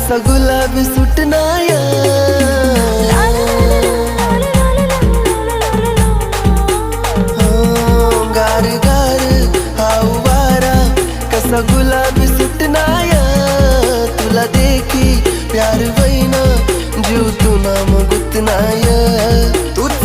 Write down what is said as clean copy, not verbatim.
कसा गुलाबी सुटनाया गार गार हाऊ वारा कसा गुलाबी सुटनाया तुला देखी प्यार वैना जीव तू नाम गुतनाया तूच